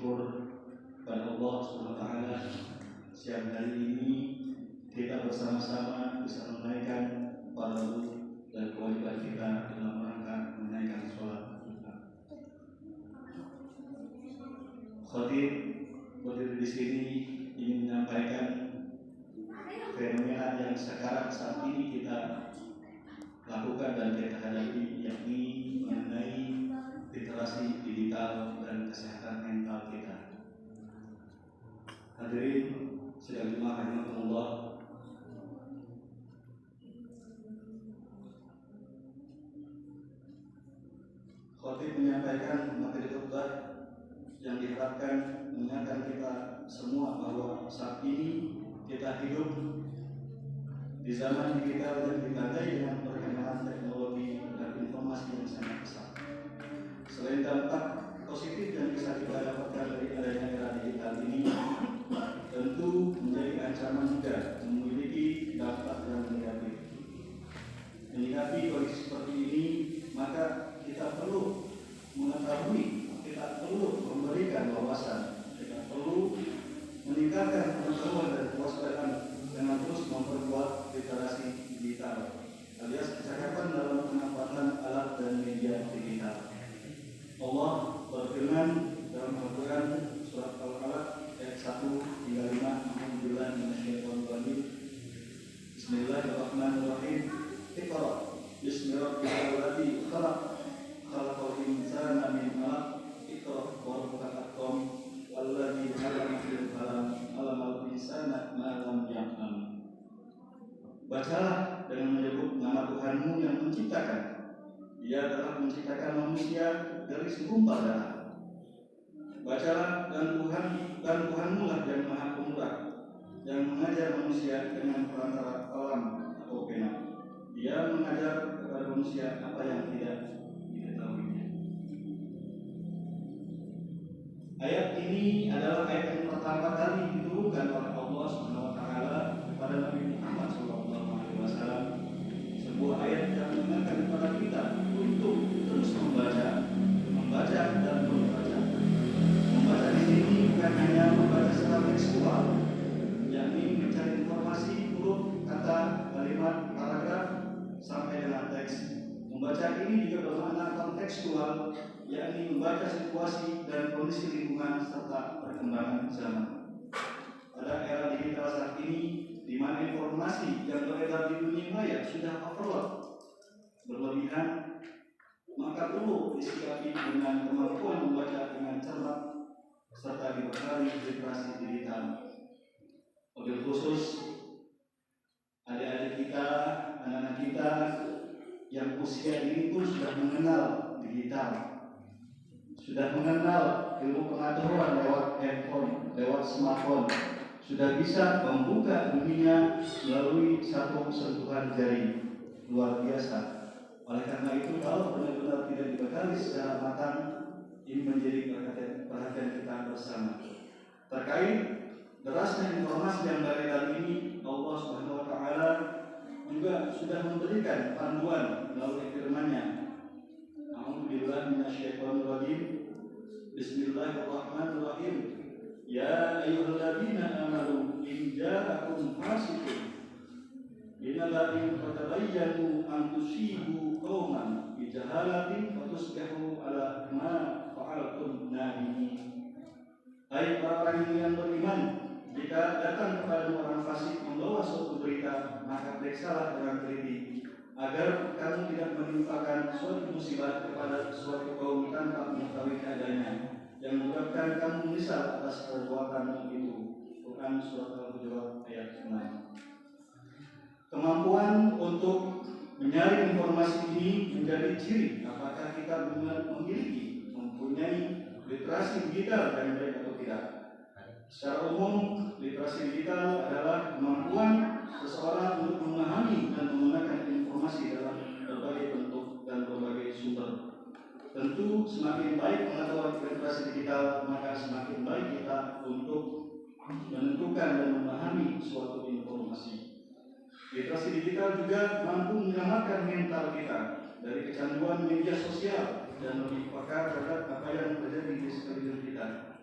bersyukur kepada Allah SWT. Siang hari ini kita bersama-sama bisa menunaikan fardu dan kewajiban kita dalam rangka menunaikan sholat Jumat. Khatib berdiri di sini ingin menyampaikan fenomena yang sekarang saat ini kita lakukan dan kita hadapi, yakni mengenai literasi digital dan kesehatan mental kita. Hadirin sidang Jumat rahimakumullah, Khatib menyampaikan materi khutbah yang diharapkan mengingatkan kita semua bahwa saat ini kita hidup di zaman digital yang ditandai dengan perkembangan teknologi dan informasi yang sangat pesat. Selain dampak positif yang bisa kita dapatkan dari adanya era digital ini, tentu menjadi ancaman juga memiliki dampak yang negatif. Menyikapi kondisi seperti ini, maka kita perlu mengetahui, kita perlu memberikan wawasan, kita perlu meningkatkan pengetahuan dan kewaspadaan dengan terus memperkuat literasi digital, alias kecakapan dalam pemanfaatan alat dan media digital. Allah berfirman dalam Al-Quran surat Al-Alaq ayat 1 hingga 5, Alhamdulillah minasyaitonir rajim. Bismillahirrahmanirrahim. Iqra bismi rabbikal ladzi khalaq, khalaqal insana min 'alaq, iqra wa rabbukal akram, walladzi 'allama bil qalam, 'allamal insana ma lam ya'lam. Bacalah dengan menyebut nama Tuhanmu yang menciptakan. Dia telah menciptakan manusia dari segumpal darah. Bacalah dan Tuhanmu lah yang Maha Pemurah, yang mengajar manusia dengan perantara kalam atau pena. Dia mengajar kepada manusia apa yang tidak diketahuinya. Ayat ini adalah ayat yang pertama kali diturunkan oleh Allah SWT kepada Nabi Muhammad SAW. Sebuah ayat yang mengingatkan kepada kita untuk terus membaca dan membaca. Membaca di sini bukan hanya membaca secara tekstual, yakni mencari informasi huruf, kata, kalimat, paragraf sampai dengan teks. Membaca ini juga bermakna kontekstual, yakni membaca situasi dan kondisi lingkungan serta perkembangan zaman. Pada era digital saat ini, di mana informasi yang beredar di dunia maya sudah overload, berlebihan, maka perlu disikapi dengan kemampuan membaca dengan cermat serta dibekali literasi digital. Wabil khusus adik-adik kita, anak-anak kita yang usia ini pun sudah mengenal digital, sudah mengenal ilmu pengetahuan lewat handphone, lewat smartphone, sudah bisa membuka dunia melalui satu sentuhan jari. Luar biasa. Oleh karena itu, kalau benar-benar tidak dibekali secara matang, ini menjadi perhatian kita bersama. Terkait derasnya informasi yang beredar ini, Allah SWT juga sudah memberikan panduan melalui firman-Nya. A'udzubillahi minasyaitonir rajim. Bismillahirrahmanirrahim. Ya ayyuhalladzina amanu in ja'akum fasiqun binaba'in fatabayyanu an tusibu qauman bijahalatin fatusbihu ala ma fa'altum nadimin. Hai para yang beriman, jika datang kepada orang fasik membawa suatu berita, maka periksalah dengan teliti agar kamu tidak menimpakan suatu musibah kepada suatu kaum tanpa mengetahui keadaannya, yang menyebabkan kamu menyesal atas perbuatan itu. Quran surat Al-Hujurat ayat 6. Kemampuan untuk menyaring informasi ini menjadi ciri apakah kita mempunyai literasi digital yang baik atau tidak. Secara umum, literasi digital adalah kemampuan seseorang untuk memahami dan menggunakan informasi dalam berbagai bentuk dan berbagai sumber. Tentu semakin baik pengetahuan literasi digital, maka semakin baik kita untuk menentukan dan memahami suatu informasi. Literasi digital juga mampu menyelamatkan mental kita dari kecanduan media sosial dan lebih peka terhadap apa yang terjadi di sekeliling kita.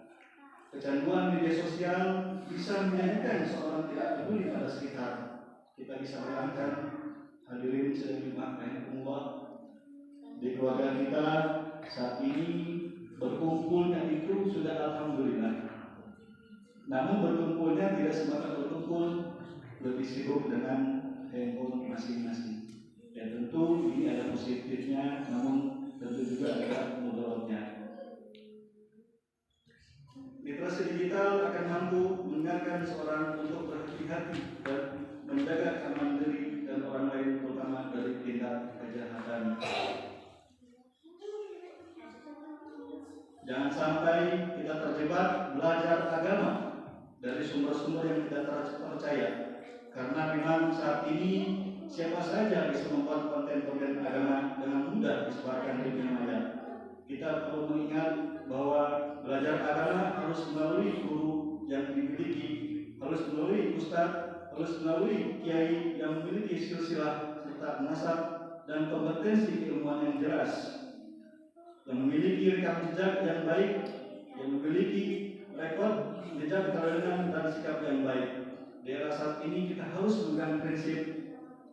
Kecanduan media sosial bisa menjadikan seorang tidak peduli pada sekitar. Kita bisa bayangkan hadirin sekalian rahimakumullah, di keluarga kita saat ini berkumpulnya itu sudah alhamdulillah. Namun berkumpulnya tidak semata berkumpul, lebih sibuk dengan handphone masing-masing. Ya tentu ini ada positifnya, namun tentu juga ada mudaratnya. Literasi digital akan mampu mengingatkan seorang untuk berhati-hati dan menjaga keamanan diri dan orang lain, terutama dari tindak kejahatan. Jangan sampai kita terjebak belajar agama dari sumber-sumber yang kita percaya, karena memang saat ini siapa saja bisa membuat konten-konten agama dengan mudah disebarkan di dunia maya. Kita perlu mengingat bahwa belajar agama harus melalui guru yang dimiliki, harus melalui ustadz, harus melalui kiai yang memiliki silsilah serta nasab dan kompetensi keilmuan yang jelas, yang memiliki rekam jejak yang baik, yang memiliki rekod jejak ketelatenan dan sikap yang baik. Di era saat ini kita harus memegang prinsip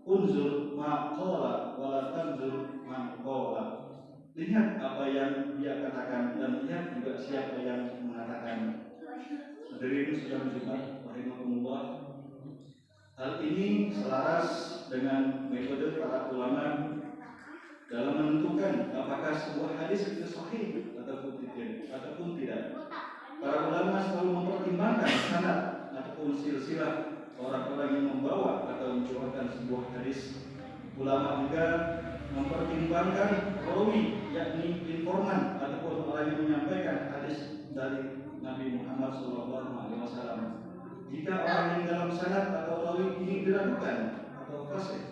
unzur maqala wala tanzur man qala. Lihat apa yang dia katakan dan lihat juga siapa yang mengatakan. Hadirin sedang Jumat rahimakumullah. Hal ini selaras dengan metode para ulama dalam menentukan apakah sebuah hadis itu sahih ataupun tidak. Para ulama selalu mempertimbangkan sanad ataupun silsilah orang-orang yang membawa atau mencuatkan sebuah hadis. Ulama juga mempertimbangkan rawi, yakni informan ataupun orang yang menyampaikan hadis dari Nabi Muhammad SAW. Jika orang yang dalam sanad atau rawi ini diragukan atau fasik,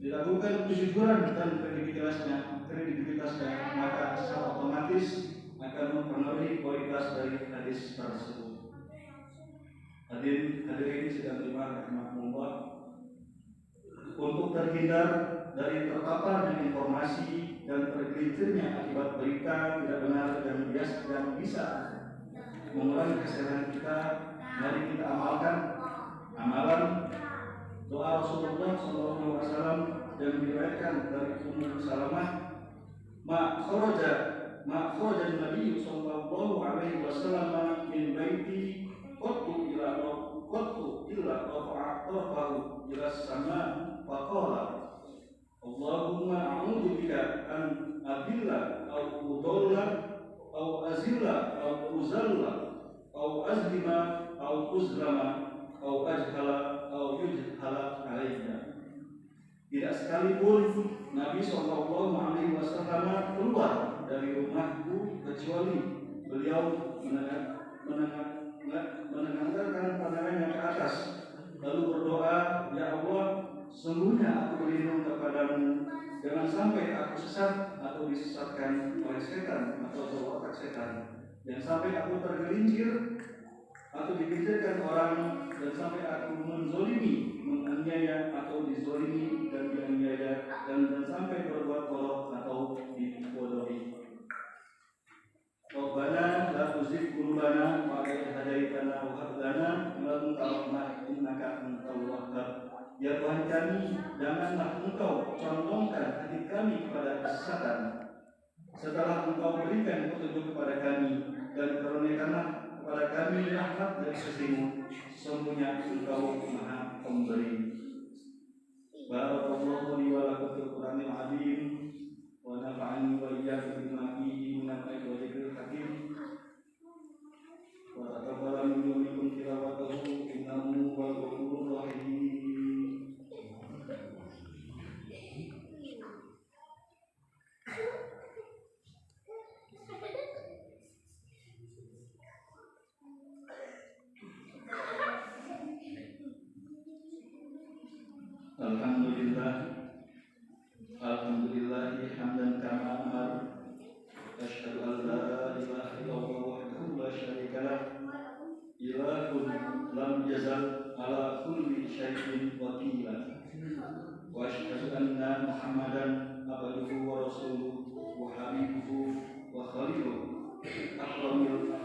diragukan kejujuran dan kredibilitasnya, maka secara otomatis akan mempengaruhi kualitas dari hadis tersebut. Hadirin sedang rahimahumullah, untuk terhindar dari terpapar dengan informasi dan tergelincirnya akibat berita tidak benar dan bias yang bisa mengurangi kesehatan kita, mari kita amalkan amalan doa Rasulullah SAW yang diriwayatkan dari Ummu Salamah, ma kharaja Nabi sallallahu alaihi wasallam min baiti qattu illa rafa'a ila sama faqala Allahumma a'udzu bika an adilla aw udalla aw azilla aw uzalla aw azlima aw uzlama aw ajhala aw yujhala alayya. Tidak sekalipun Nabi SAW keluar dari rumahku kecuali beliau menengangkan pandangannya ke atas, lalu berdoa, ya Allah, sungguhnya aku berlindung kepadamu, jangan sampai aku sesat atau disesatkan oleh setan atau berotak setan, jangan sampai aku tergelincir atau dipikirkan orang, dan sampai aku menzolimi, menganiaya atau dizolimi dan dianiaya, dan sampai berbuat kolot atau dibodohi. Rabbana la tuzigh qulubana ba'da idh hadaitana wa hab lana min ladunka rahmah innaka antal wahhab. Ya Tuhan kami, janganlah Engkau condongkan hati kami kepada kesesatan setelah Engkau berikan petunjuk kepada kami, dan karuniakanlah kepada kami rahmat dari sisimu, sesungguhnya Engkau Maha Pemberi. Barakallahu li wa lakum fil Qur'anil azim wa nafa'ani wa iyyakum bima fihi min al-ayati wa dzikril hakim wa taqabbala minkum tilawatahu innahu huwal ghafurur rahim. Alhamdulillahi hamdan kama amar. Asyhadu an la ilaha illallah wahdahu la syarika lah, ilahun lam yazal ala kulli syai'in wakila. Wa asyhadu anna Muhammadan abduhu wa rasuluhu wa habibuhu wa khaliluhu akramul